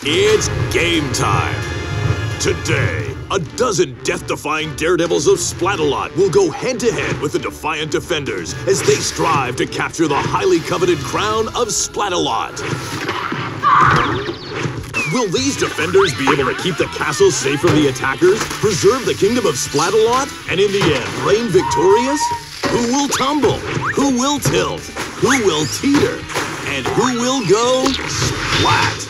It's game time. Today, a dozen death-defying daredevils of Splatalot will go head-to-head with the defiant defenders as they strive to capture the highly coveted crown of Splatalot. Will these defenders be able to keep the castle safe from the attackers, preserve the kingdom of Splatalot, and in the end, reign victorious? Who will tumble? Who will tilt? Who will teeter? And who will go splat?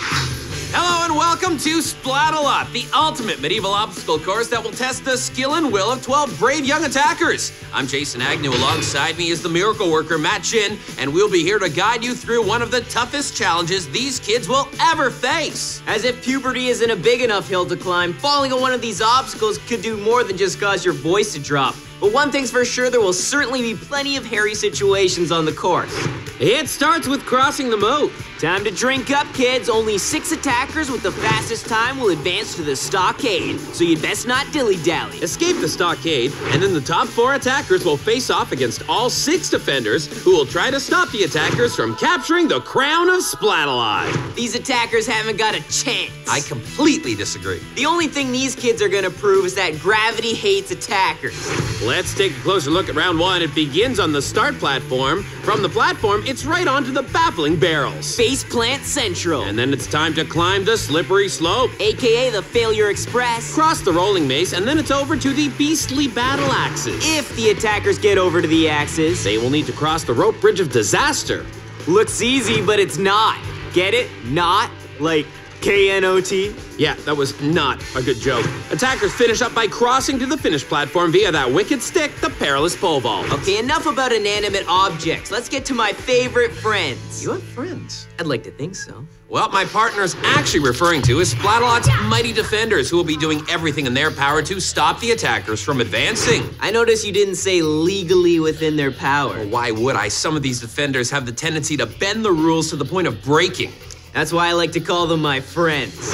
Hello and welcome to Splatalot, the ultimate medieval obstacle course that will test the skill and will of 12 brave young attackers. I'm Jason Agnew. Alongside me is the miracle worker, Matt Chin, and we'll be here to guide you through one of the toughest challenges these kids will ever face. As if puberty isn't a big enough hill to climb, falling on one of these obstacles could do more than just cause your voice to drop. But one thing's for sure, there will certainly be plenty of hairy situations on the course. It starts with crossing the moat. Time to drink up, kids. Only 6 attackers with the fastest time will advance to the Stockade, so you'd best not dilly-dally. Escape the Stockade, and then the top 4 attackers will face off against all 6 defenders who will try to stop the attackers from capturing the crown of Splatalot. These attackers haven't got a chance. I completely disagree. The only thing these kids are gonna prove is that gravity hates attackers. Let's take a closer look at round 1. It begins on the start platform. From the platform, it's right onto the baffling barrels. Face plant central. And then it's time to climb the slippery slope. AKA the Failure Express. Cross the rolling mace, and then it's over to the beastly battle axes. If the attackers get over to the axes, They will need to cross the rope bridge of disaster. looks easy, but it's not. Get it? Not? Like K-N-O-T? Yeah, that was not a good joke. Attackers finish up by crossing to the finish platform via that wicked stick, the perilous pole vault. Okay, enough about inanimate objects. Let's get to my favorite friends. You have friends? I'd like to think so. Well, my partner's actually referring to is Splatalot's mighty defenders, who will be doing everything in their power to stop the attackers from advancing. I noticed you didn't say legally within their power. Well, why would I? Some of these defenders have the tendency to bend the rules to the point of breaking. That's why I like to call them my friends.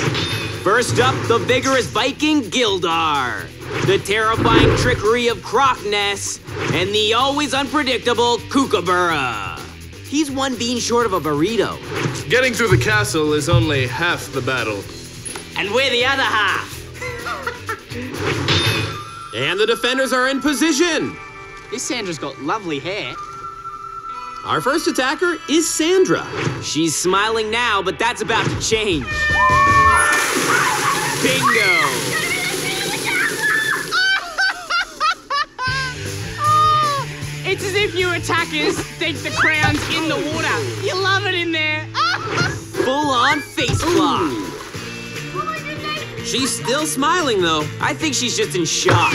First up, the vigorous Viking Gildar, the terrifying trickery of Krokness, and the always unpredictable Kookaburra. He's one bean short of a burrito. Getting through the castle is only half the battle. And we're the other half. And the defenders are in position. This Sandra's got lovely hair. Our first attacker is Sandra. She's smiling now, but that's about to change. Bingo! It's as if you attackers think the crown's in the water. You love it in there. Full-on face block. She's still smiling, though. I think she's just in shock.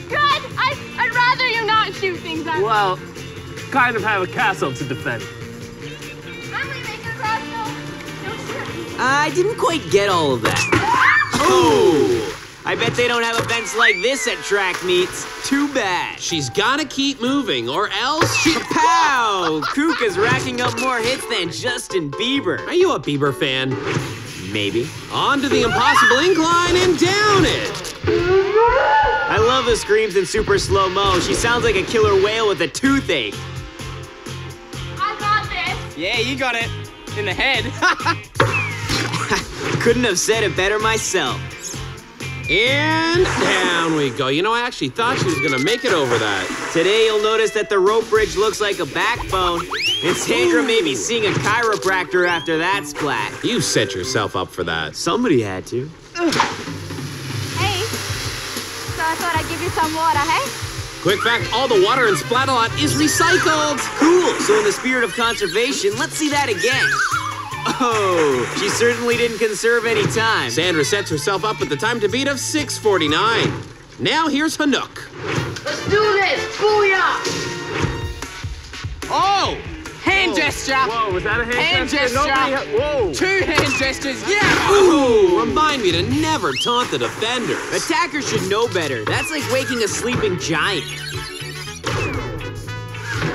Good! I'd rather you not shoot things at me. Well, kind of have a castle to defend. I'm leaving your crossbow. No shit. I didn't quite get all of that. Oh! I bet they don't have events like this at track meets. Too bad. She's gotta keep moving, or else she... Pow! Kuka's racking up more hits than Justin Bieber. Are you a Bieber fan? Maybe. On to the impossible incline and down it. I love the screams in super slow-mo. She sounds like a killer whale with a toothache. I got this. Yeah, you got it. In the head. Couldn't have said it better myself. And down we go. You know, I actually thought she was gonna make it over that. Today you'll notice that the rope bridge looks like a backbone, and Sandra may be seeing a chiropractor after that splat. You set yourself up for that. Somebody had to. Hey. So I thought I'd give you some water, hey? Quick fact, all the water in Splatalot is recycled. Cool, so in the spirit of conservation, let's see that again. Oh, she certainly didn't conserve any time. Sandra sets herself up with the time to beat of 6:49. Now here's Hanook. Let's do this! Booyah! Oh! Hand gesture. Whoa, was that a Hand gesture? gesture. Whoa. 2 hand gestures. Yeah! Ooh, remind me to never taunt the defenders. Attackers should know better. That's like waking a sleeping giant.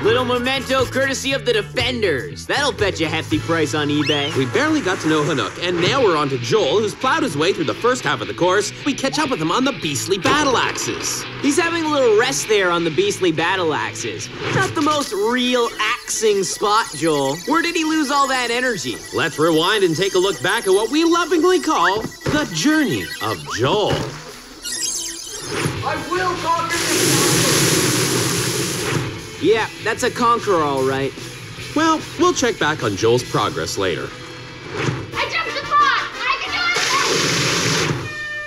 Little memento courtesy of the Defenders. That'll fetch a hefty price on eBay. We barely got to know Hanuk, and now we're on to Joel, who's plowed his way through the first half of the course. We catch up with him on the beastly battle axes. He's having a little rest there on the beastly battle axes. Not the most real axing spot, Joel. Where did he lose all that energy? Let's rewind and take a look back at what we lovingly call the journey of Joel. I will conquer this. Yeah, that's a conqueror, all right. Well, we'll check back on Joel's progress later. I jumped the pot! I can do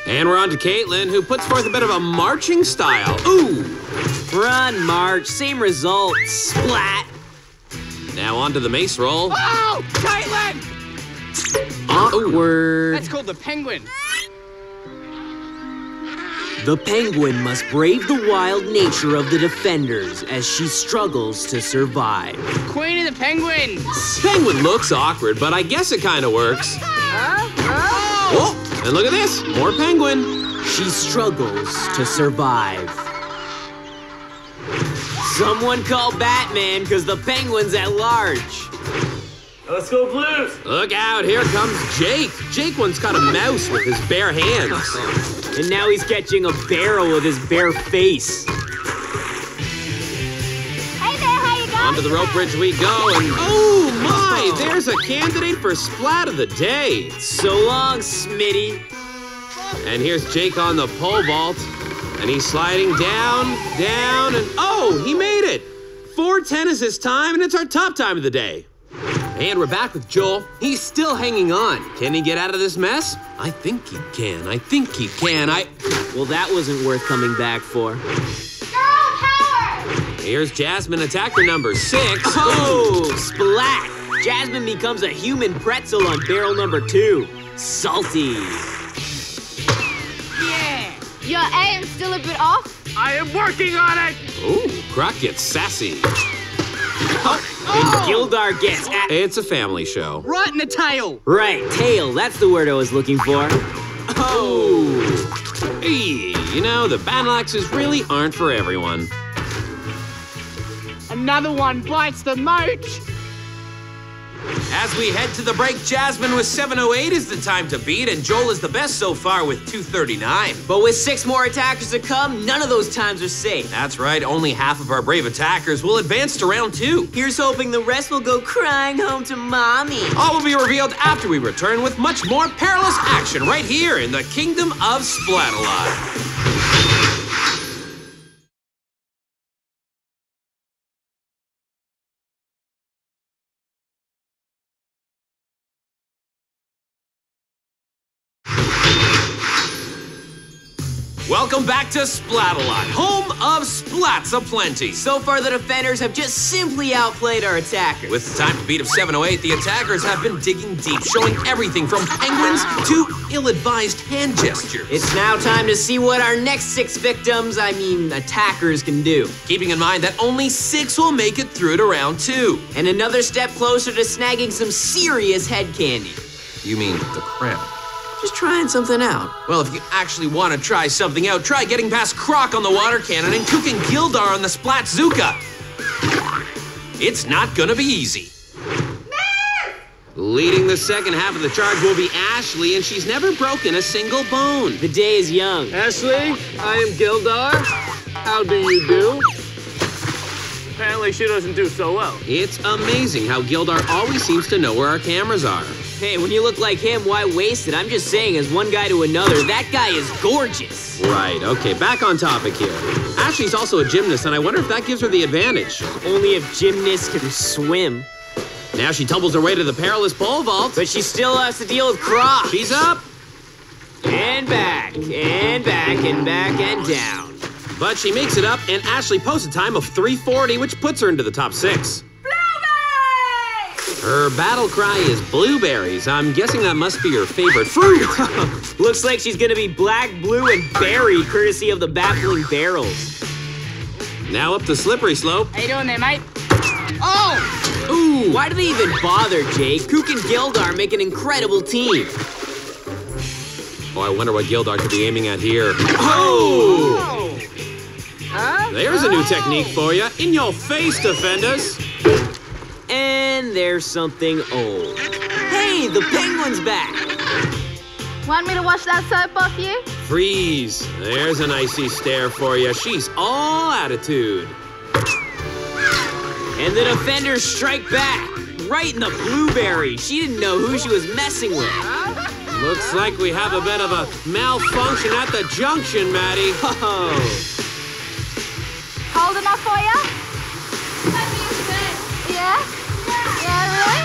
it! And we're on to Caitlin, who puts forth a bit of a marching style. Ooh! Run, march, same result. Splat. Now on to the mace roll. Oh, Caitlin! Awkward. That's called the penguin. The penguin must brave the wild nature of the Defenders as she struggles to survive. Queen of the penguins. Penguin looks awkward, but I guess it kind of works. Oh, and look at this, more penguin. She struggles to survive. Someone call Batman, because the penguin's at large. Let's go Blues. Look out, here comes Jake. Jake once caught a mouse with his bare hands. And now he's catching a barrel with his bare face. Hey there, how you going? Onto the rope bridge we go, and oh my, there's a candidate for Splat of the Day. So long, Smitty. And here's Jake on the pole vault, and he's sliding down, down, and oh, he made it. 4:10 is his time, and it's our top time of the day. And we're back with Joel. He's still hanging on. Can he get out of this mess? I think he can. I think he can. Well, that wasn't worth coming back for. Girl power! Here's Jasmine, attacker number 6. Oh, Splat. Jasmine becomes a human pretzel on barrel number 2. Salty. Yeah. Your aim's still a bit off. I am working on it. Ooh, Croc gets sassy. And Gildar gets at... It's a family show. Right in the tail. Right, tail. That's the word I was looking for. Oh. Hey, you know, the battle axes really aren't for everyone. Another one bites the moat. As we head to the break, Jasmine with 708 is the time to beat, and Joel is the best so far with 239. But with 6 more attackers to come, none of those times are safe. That's right, only half of our brave attackers will advance to round 2. Here's hoping the rest will go crying home to mommy. All will be revealed after we return with much more perilous action right here in the Kingdom of Splatalot. Welcome back to Splatalot, home of splats aplenty. So far, the Defenders have just simply outplayed our attackers. With the time to beat of 708, the attackers have been digging deep, showing everything from penguins to ill-advised hand gestures. It's now time to see what our next 6 attackers can do. Keeping in mind that only 6 will make it through to round 2. And another step closer to snagging some serious head candy. You mean the crown? Just trying something out. Well, if you actually want to try something out, try getting past Croc on the water cannon and cooking Gildar on the Splatzuka. It's not gonna be easy. Leading the second half of the charge will be Ashley, and she's never broken a single bone. The day is young. Ashley, I am Gildar. How do you do? Apparently she doesn't do so well. It's amazing how Gildar always seems to know where our cameras are. Hey, when you look like him, why waste it? I'm just saying, as one guy to another, that guy is gorgeous. Right, okay, back on topic here. Ashley's also a gymnast, and I wonder if that gives her the advantage. Only if gymnasts can swim. Now she tumbles her way to the perilous pole vault. But she still has to deal with Croc. She's up. And back, and back, and back, and down. But she makes it up, and Ashley posts a time of 3:40, which puts her into the top 6. Her battle cry is blueberries. I'm guessing that must be her favorite fruit. Looks like she's gonna be black, blue, and berry, courtesy of the baffling barrels. Now up the slippery slope. How you doing there, mate? Oh! Ooh! Why do they even bother, Jake? Kook and Gildar make an incredible team. Oh, I wonder what Gildar could be aiming at here. Oh! Huh? There's a new technique for you. In your face, Defenders. And there's something old. Hey, the penguin's back. Want me to wash that soap off you? Freeze. There's an icy stare for you. She's all attitude. And the Defenders strike back. Right in the blueberry. She didn't know who she was messing with. Looks like we have a bit of a malfunction at the junction, Maddie. Oh. Cold enough for you? Yeah? Yeah, really?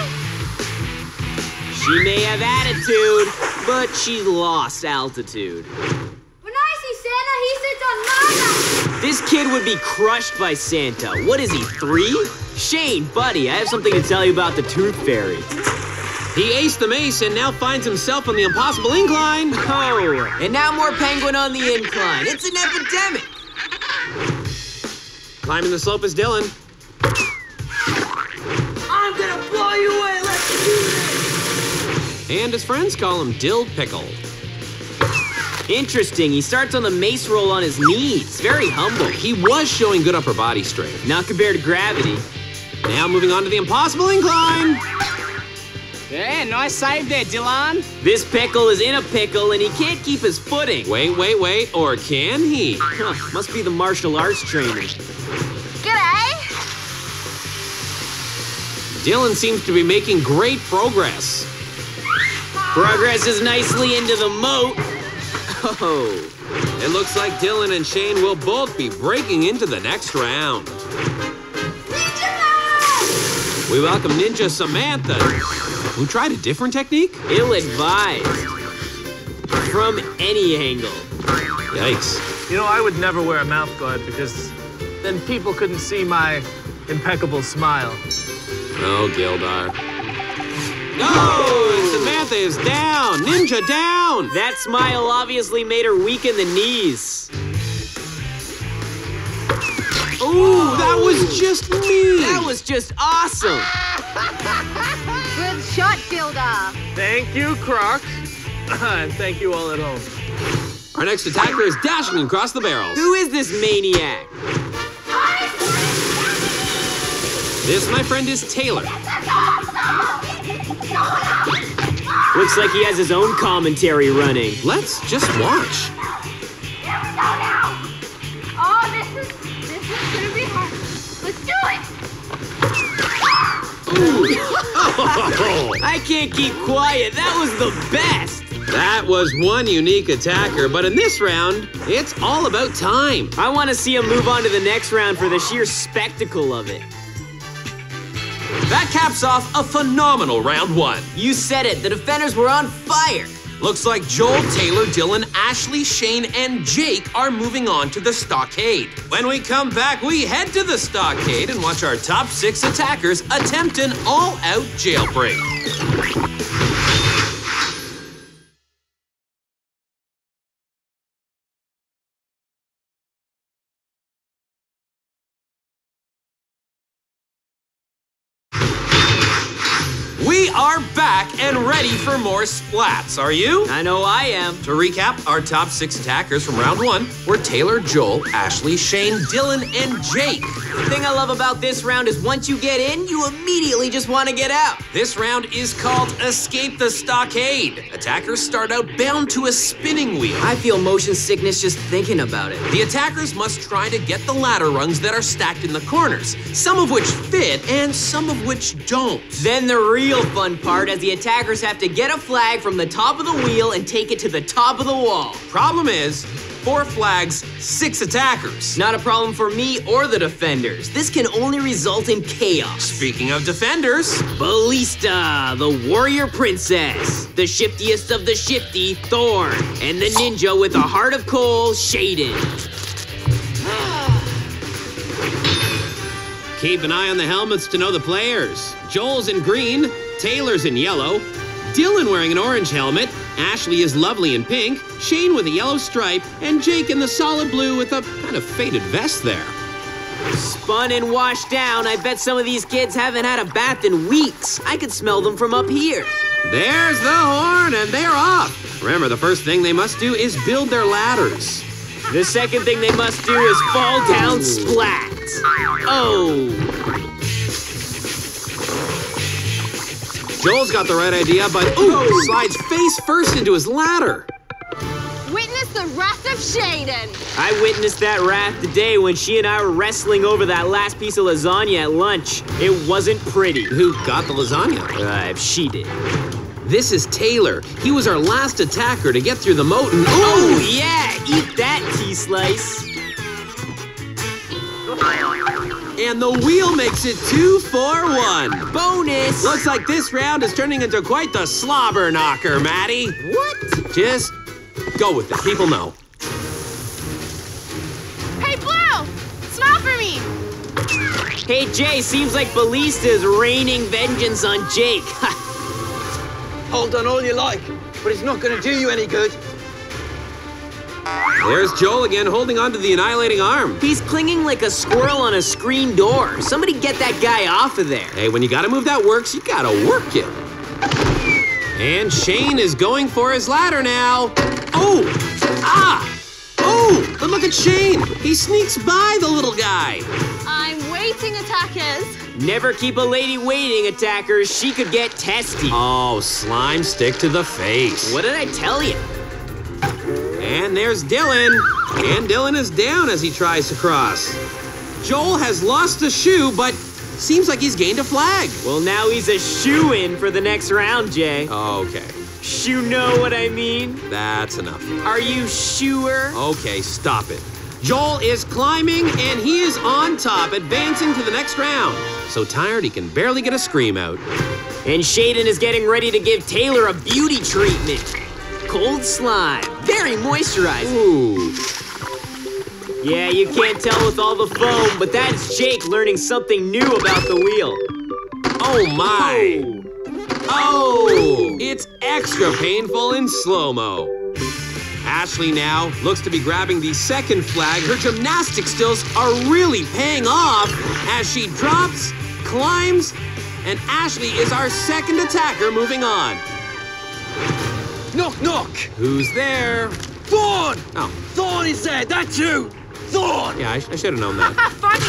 She may have attitude, but she lost altitude. When I see Santa, he sits on Mama. This kid would be crushed by Santa. What is he, 3? Shane, buddy, I have something to tell you about the Tooth Fairy. He aced the mace and now finds himself on the impossible incline. Oh, and now more penguin on the incline. It's an epidemic. Climbing the slope is Dylan. I'm gonna blow you away. Let's do this. And his friends call him Dill Pickle. Interesting, he starts on the mace roll on his knees. Very humble. He was showing good upper body strength. Not compared to gravity. Now moving on to the impossible incline. Yeah, nice save there, Dylan. This pickle is in a pickle and he can't keep his footing. Wait, or can he? Huh, must be the martial arts trainer. G'day. Dylan seems to be making great progress. Progresses nicely into the moat. Oh, it looks like Dylan and Shane will both be breaking into the next round. We welcome Ninja Samantha, who tried a different technique. Ill-advised. From any angle. Yikes. You know, I would never wear a mouth guard because then people couldn't see my impeccable smile. Oh, Gildar. No! Samantha is down! Ninja down! That smile obviously made her weaken the knees. Ooh, that was just mean! That was just awesome! Good shot, Gilda. Thank you, Croc. And thank you all at home. Our next attacker is dashing across the barrels. Who is this maniac? This, my friend, is Taylor. Looks like he has his own commentary running. Let's just watch. Here we go now. Oh, this is gonna be hard. Let's do it. Ooh. I can't keep quiet. That was the best. That was one unique attacker, but in this round, it's all about time. I want to see him move on to the next round for the sheer spectacle of it. That caps off a phenomenal round 1. You said it, the Defenders were on fire. Looks like Joel, Taylor, Dylan, Ashley, Shane, and Jake are moving on to the Stockade. When we come back, we head to the Stockade and watch our top 6 attackers attempt an all-out jailbreak. We are back and ready for more splats, are you? I know I am. To recap, our top 6 attackers from round 1 were Taylor, Joel, Ashley, Shane, Dylan, and Jake. The thing I love about this round is once you get in, you immediately just want to get out. This round is called Escape the Stockade. Attackers start out bound to a spinning wheel. I feel motion sickness just thinking about it. The attackers must try to get the ladder rungs that are stacked in the corners, some of which fit and some of which don't. Then the real fun part as the attackers have to get a flag from the top of the wheel and take it to the top of the wall. Problem is, 4 flags, 6 attackers. Not a problem for me or the Defenders. This can only result in chaos. Speaking of Defenders, Ballista, the warrior princess, the shiftiest of the shifty, Thorn, and the ninja with a heart of coal, Shaden. Keep an eye on the helmets to know the players. Joel's in green, Taylor's in yellow, Dylan wearing an orange helmet, Ashley is lovely in pink, Shane with a yellow stripe, and Jake in the solid blue with a kind of faded vest there. Spun and washed down, I bet some of these kids haven't had a bath in weeks. I could smell them from up here. There's the horn, and they're off. Remember, the first thing they must do is build their ladders. The second thing they must do is fall down Splat. Oh. Joel's got the right idea, but slides face first into his ladder. Witness the wrath of Shaden. I witnessed that wrath today when she and I were wrestling over that last piece of lasagna at lunch. It wasn't pretty. Who got the lasagna? She did. This is Taylor. He was our last attacker to get through the moat and Oh, yeah! Eat that, T-Slice. And the wheel makes it 2 for 1. Bonus! Looks like this round is turning into quite the slobber knocker, Maddie. What? Just go with it. People know. Hey, Blue! Smile for me! Hey, Jay, seems like Ballista's raining vengeance on Jake. Hold on all you like, but it's not gonna do you any good. There's Joel again, holding onto the annihilating arm. He's clinging like a squirrel on a screen door. Somebody get that guy off of there. Hey, when you gotta move that works, you gotta work it. And Shane is going for his ladder now. Oh! Ah! Oh! But look at Shane! He sneaks by the little guy. I'm waiting, attackers. Never keep a lady waiting, attackers. She could get testy. Oh, slime stick to the face. What did I tell you? And there's Dylan. And Dylan is down as he tries to cross. Joel has lost a shoe, but seems like he's gained a flag. Well, now he's a shoe-in for the next round, Jay. Okay, You know what I mean? that's enough. Are you sure? Okay, stop it. Joel is climbing, and he is on top, advancing to the next round. So tired he can barely get a scream out. And Shaden is getting ready to give Taylor a beauty treatment. Cold slime, very moisturizing. Ooh. Yeah, you can't tell with all the foam, but that's Jake learning something new about the wheel. Oh my! Oh! It's extra painful in slow-mo. Ashley now looks to be grabbing the second flag. Her gymnastic skills are really paying off as she drops, climbs, and Ashley is our second attacker moving on. Knock, knock! Who's there? Thorn! Oh, Thorn is there, that's you! Thorn! yeah, I should have known that. Funny!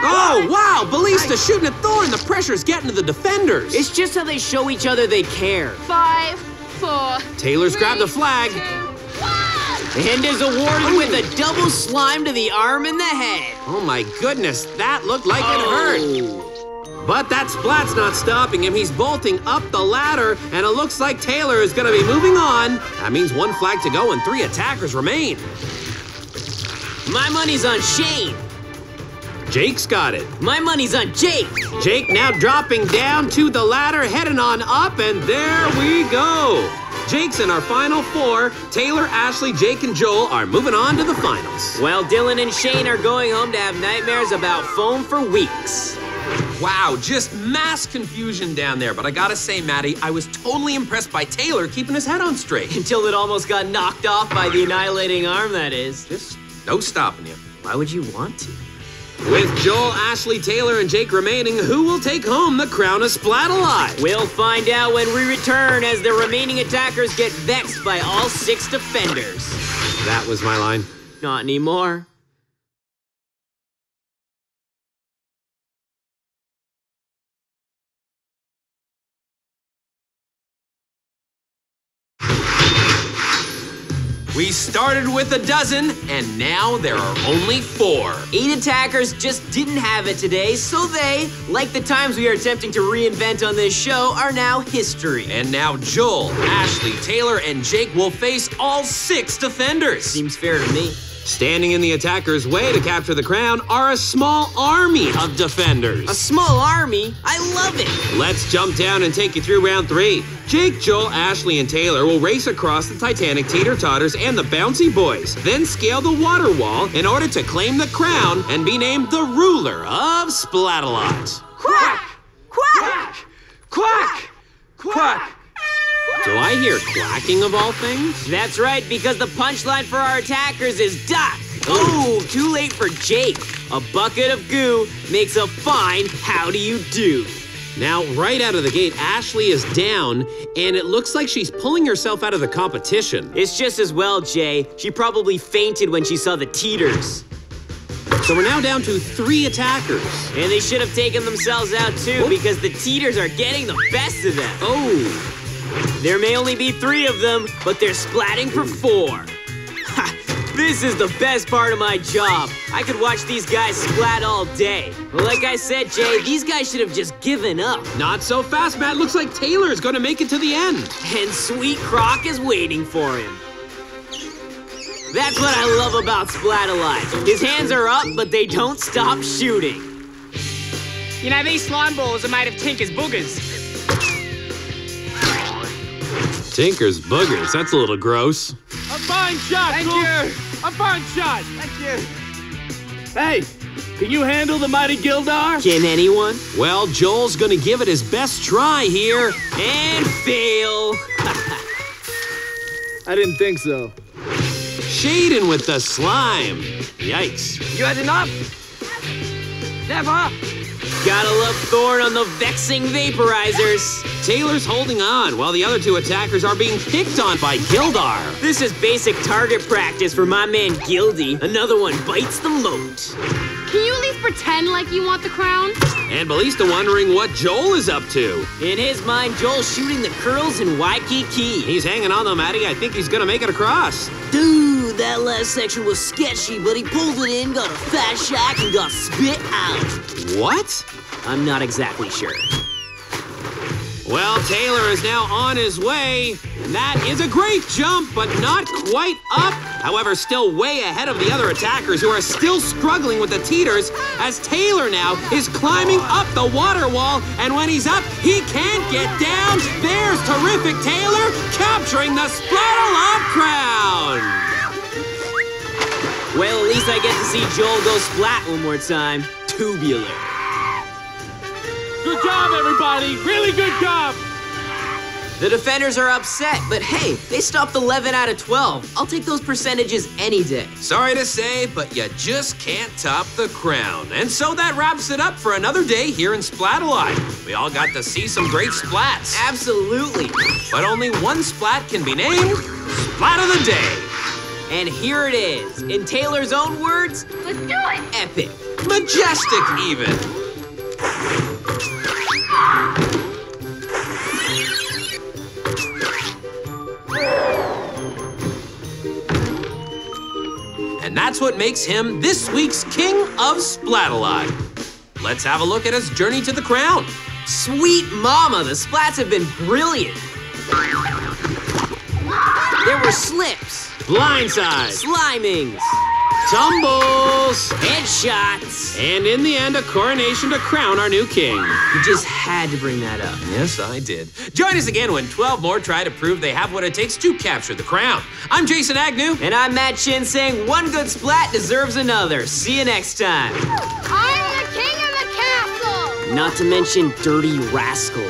Oh, wow! Ballista shooting at Thorn. The pressure's getting to the defenders. It's just how they show each other they care. 5, 4. Taylor's grabbed the flag. 2, 1. And is awarded with a double slime to the arm and the head. Oh my goodness, that looked like it hurt. But that Splat's not stopping him. He's bolting up the ladder, and it looks like Taylor is gonna be moving on. That means 1 flag to go and 3 attackers remain. My money's on Shane. Jake's got it. My money's on Jake. Jake now dropping down to the ladder, heading on up, and there we go. Jake's in our final 4. Taylor, Ashley, Jake, and Joel are moving on to the finals. Well, Dylan and Shane are going home to have nightmares about foam for weeks. Wow, just mass confusion down there. But I gotta say, Maddie, I was totally impressed by Taylor keeping his head on straight. Until it almost got knocked off by the annihilating arm, that is. Just no stopping you. Why would you want to? With Joel, Ashley, Taylor, and Jake remaining, who will take home the crown of Splatalot? We'll find out when we return as the remaining attackers get vexed by all 6 defenders. That was my line. Not anymore. We started with a dozen, and now there are only 4. 8 attackers just didn't have it today, so they, like the times we are attempting to reinvent on this show, are now history. And now Joel, Ashley, Taylor, and Jake will face all 6 defenders. Seems fair to me. Standing in the attacker's way to capture the crown are a small army of defenders. A small army? I love it. Let's jump down and take you through round 3. Jake, Joel, Ashley, and Taylor will race across the Titanic teeter-totters and the bouncy boys, then scale the water wall in order to claim the crown and be named the ruler of Splatalot. Quack! Quack! Quack! Quack! Do I hear quacking of all things? That's right, because the punchline for our attackers is duck. Oh, too late for Jake. A bucket of goo makes a fine how do you do. Now, right out of the gate, Ashley is down, and it looks like she's pulling herself out of the competition. It's just as well, Jay. She probably fainted when she saw the teeters. So we're now down to 3 attackers. And they should have taken themselves out too, because the teeters are getting the best of them. Oh. There may only be 3 of them, but they're splatting for 4. Ha! This is the best part of my job. I could watch these guys splat all day. Like I said, Jay, these guys should have just given up. Not so fast, Matt. Looks like Taylor is going to make it to the end. And Sweet Croc is waiting for him. That's what I love about Splatalot. His hands are up, but they don't stop shooting. You know, these slime balls are made of Tinker's boogers. Tinker's boogers. That's a little gross. A fine shot, Thank Cool. you. A fine shot. Thank you. Hey, can you handle the mighty Gildar? Can anyone? Well, Joel's going to give it his best try here. And fail. I didn't think so. Shaden with the slime. Yikes. You had enough? Never. Gotta love Thorn on the vexing vaporizers. Taylor's holding on while the other 2 attackers are being picked on by Gildar. This is basic target practice for my man Gildy. Another one bites the moat. Can you at least pretend like you want the crown? And Ballista wondering what Joel is up to. In his mind, Joel's shooting the curls in Waikiki. He's hanging on though, Matty. I think he's going to make it across. Dude, that last section was sketchy, but he pulled it in, got a fat shack, and got spit out. What? I'm not exactly sure. Well, Taylor is now on his way. And that is a great jump, but not quite up. However, still way ahead of the other attackers who are still struggling with the teeters as Taylor now is climbing up the water wall. And when he's up, he can't get down. There's terrific Taylor capturing the Splatalot crown. Well, at least I get to see Joel go splat one more time. Tubular. Good job, everybody. Really good job. The defenders are upset, but hey, they stopped 11 out of 12. I'll take those percentages any day. Sorry to say, but you just can't top the crown. And so that wraps it up for another day here in Splatalot. We all got to see some great splats. Absolutely. But only one splat can be named Splat of the Day. And here it is. In Taylor's own words, Let's do it. epic. Majestic even. And that's what makes him this week's King of Splatalot. Let's have a look at his journey to the crown. Sweet mama, the splats have been brilliant. There were slips, Blindsides, slimings, tumbles, headshots. and in the end, a coronation to crown our new king. You just had to bring that up. Yes, I did. Join us again when 12 more try to prove they have what it takes to capture the crown. I'm Jason Agnew. And I'm Matt Chin saying one good splat deserves another. See you next time. I'm the king of the castle. Not to mention Dirty Rascal.